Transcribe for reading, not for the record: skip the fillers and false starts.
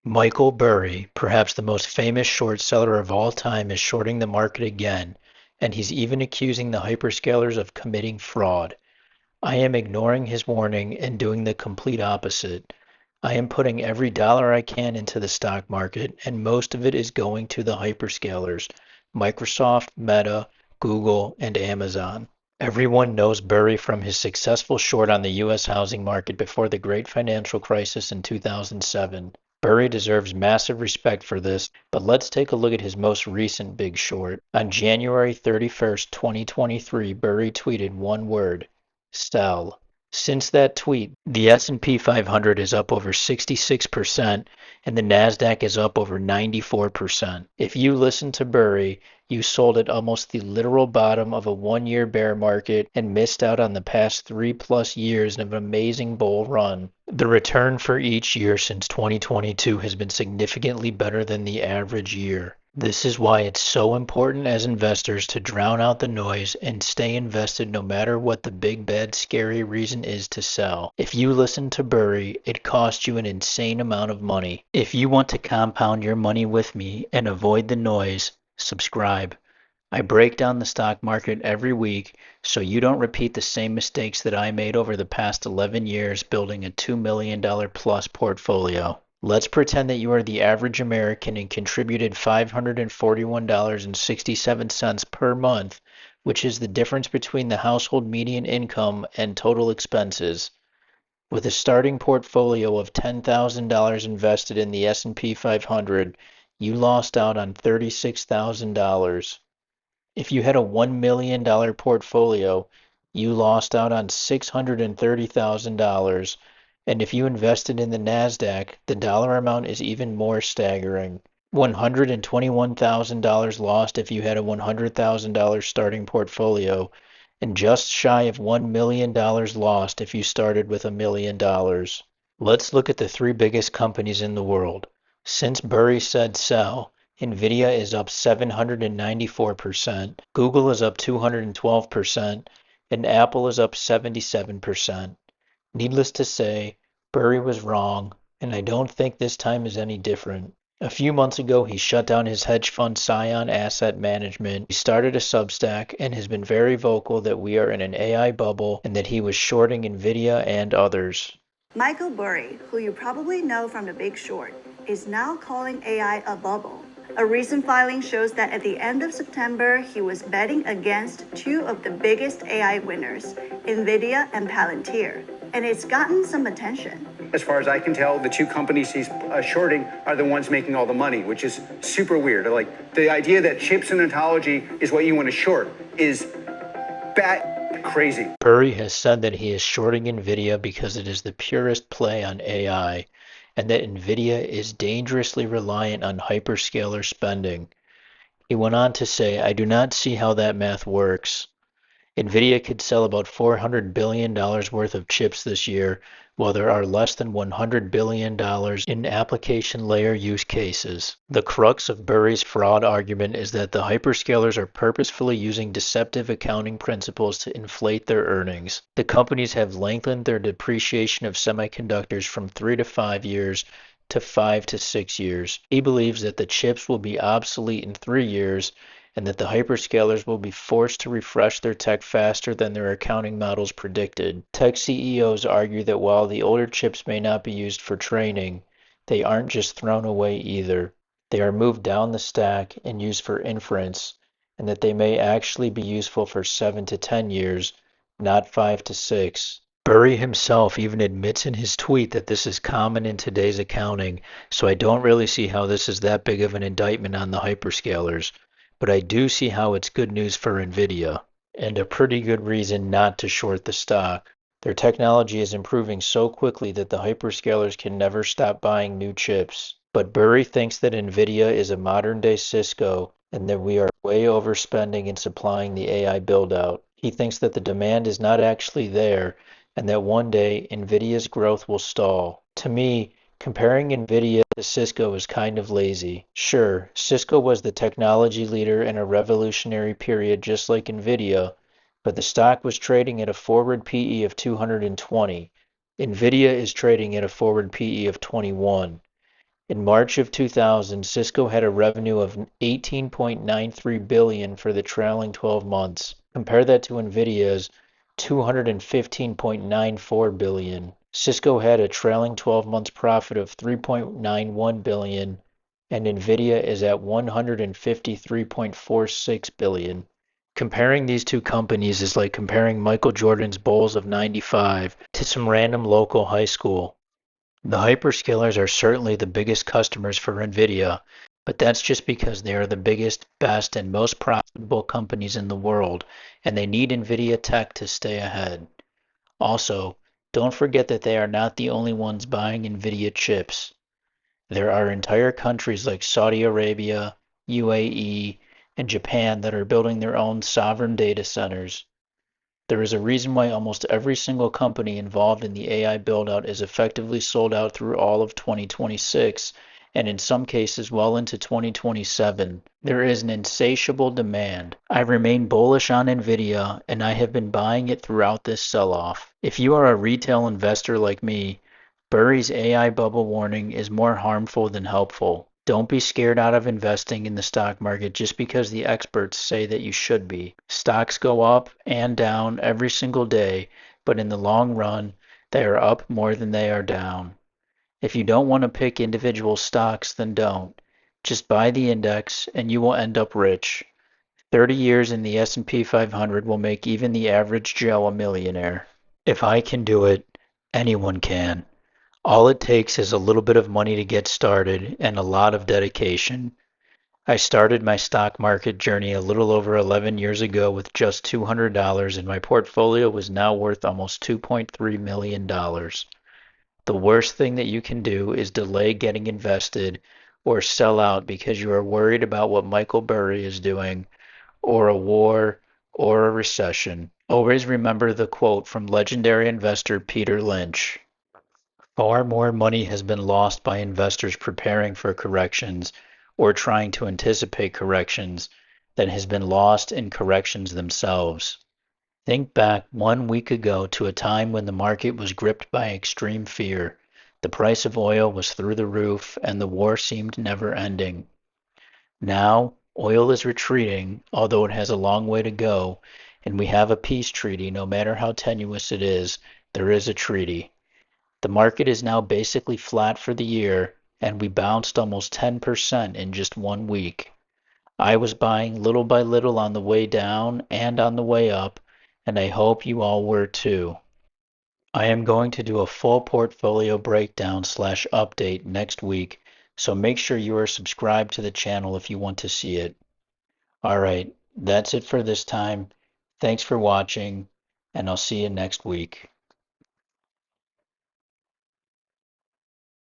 Michael Burry, perhaps the most famous short seller of all time, is shorting the market again, and he's even accusing the hyperscalers of committing fraud. I am ignoring his warning and doing the complete opposite. I am putting every dollar I can into the stock market, and most of it is going to the hyperscalers: Microsoft, Meta, Google, and Amazon. Everyone knows Burry from his successful short on the U.S. housing market before the great financial crisis in 2007. Burry deserves massive respect for this, but let's take a look at his most recent big short. On January 31st, 2023, Burry tweeted one word: sell. Since that tweet, the S&P 500 is up over 66% and the Nasdaq is up over 94%. If you listen to Burry, you sold at almost the literal bottom of a one-year bear market and missed out on the past 3+ years of an amazing bull run. The return for each year since 2022 has been significantly better than the average year. This is why it's so important as investors to drown out the noise and stay invested no matter what the big bad scary reason is to sell. If you listen to Burry, it costs you an insane amount of money. If you want to compound your money with me and avoid the noise, subscribe. I break down the stock market every week so you don't repeat the same mistakes that I made over the past 11 years building a $2 million plus portfolio. Let's pretend that you are the average American and contributed $541.67 per month, which is the difference between the household median income and total expenses. With a starting portfolio of $10,000 invested in the S&P 500, you lost out on $36,000. If you had a $1 million portfolio, you lost out on $630,000. And if you invested in the Nasdaq, the dollar amount is even more staggering: $121,000 lost if you had a $100,000 starting portfolio, and just shy of $1 million lost if you started with $1 million. Let's look at the three biggest companies in the world. Since Burry said sell, Nvidia is up 794%, Google is up 212%, and Apple is up 77%. Needless to say, Burry was wrong, and I don't think this time is any different. A few months ago, he shut down his hedge fund Scion Asset Management. He started a Substack and has been very vocal that we are in an AI bubble and that he was shorting Nvidia and others. Michael Burry, who you probably know from The Big Short, is now calling AI a bubble. A recent filing shows that at the end of September, he was betting against two of the biggest AI winners, Nvidia and Palantir, and it's gotten some attention. As far as I can tell, the two companies he's shorting are the ones making all the money, which is super weird. Like, the idea that chips and ontology is what you want to short is bat crazy. Burry has said that he is shorting Nvidia because it is the purest play on AI, and that Nvidia is dangerously reliant on hyperscaler spending. He went on to say, I do not see how that math works. Nvidia could sell about $400 billion worth of chips this year, while there are less than $100 billion in application layer use cases. The crux of Burry's fraud argument is that the hyperscalers are purposefully using deceptive accounting principles to inflate their earnings. The companies have lengthened their depreciation of semiconductors from 3 to 5 years to 5 to 6 years. He believes that the chips will be obsolete in 3 years and that the hyperscalers will be forced to refresh their tech faster than their accounting models predicted. Tech CEOs argue that while the older chips may not be used for training, they aren't just thrown away either. They are moved down the stack and used for inference, and that they may actually be useful for 7 to 10 years, not 5 to 6. Burry himself even admits in his tweet that this is common in today's accounting, so I don't really see how this is that big of an indictment on the hyperscalers. But I do see how it's good news for Nvidia, and a pretty good reason not to short the stock. Their technology is improving so quickly that the hyperscalers can never stop buying new chips. But Burry thinks that Nvidia is a modern-day Cisco and that we are way overspending in supplying the AI build-out. He thinks that the demand is not actually there and that one day Nvidia's growth will stall. To me, comparing Nvidia to Cisco is kind of lazy. Sure, Cisco was the technology leader in a revolutionary period just like Nvidia, but the stock was trading at a forward PE of 220. Nvidia is trading at a forward PE of 21. In March of 2000, Cisco had a revenue of 18.93 billion for the trailing 12 months. Compare that to Nvidia's 215.94 billion. Cisco had a trailing 12 months profit of 3.91 billion and Nvidia is at 153.46 billion. Comparing these two companies is like comparing Michael Jordan's Bulls of 95 to some random local high school. The hyperscalers are certainly the biggest customers for Nvidia, but that's just because they are the biggest, best, and most profitable companies in the world, and they need Nvidia tech to stay ahead. Also, don't forget that they are not the only ones buying Nvidia chips. There are entire countries like Saudi Arabia, UAE, and Japan that are building their own sovereign data centers. There is a reason why almost every single company involved in the AI build-out is effectively sold out through all of 2026, and in some cases well into 2027. There is an insatiable demand. I remain bullish on Nvidia, and I have been buying it throughout this sell-off. If you are a retail investor like me, Burry's AI bubble warning is more harmful than helpful. Don't be scared out of investing in the stock market just because the experts say that you should be. Stocks go up and down every single day, but in the long run, they are up more than they are down. If you don't want to pick individual stocks, then don't. Just buy the index and you will end up rich. 30 years in the S&P 500 will make even the average Joe a millionaire. If I can do it, anyone can. All it takes is a little bit of money to get started and a lot of dedication. I started my stock market journey a little over 11 years ago with just $200 and my portfolio was now worth almost $2.3 million. The worst thing that you can do is delay getting invested or sell out because you are worried about what Michael Burry is doing or a war or a recession. Always remember the quote from legendary investor Peter Lynch. Far more money has been lost by investors preparing for corrections or trying to anticipate corrections than has been lost in corrections themselves. Think back 1 week ago to a time when the market was gripped by extreme fear. The price of oil was through the roof and the war seemed never ending. Now, oil is retreating, although it has a long way to go, and we have a peace treaty. No matter how tenuous it is, there is a treaty. The market is now basically flat for the year, and we bounced almost 10% in just 1 week. I was buying little by little on the way down and on the way up, and I hope you all were too. I am going to do a full portfolio breakdown slash update next week, so make sure you are subscribed to the channel if you want to see it. Alright, that's it for this time. Thanks for watching, and I'll see you next week.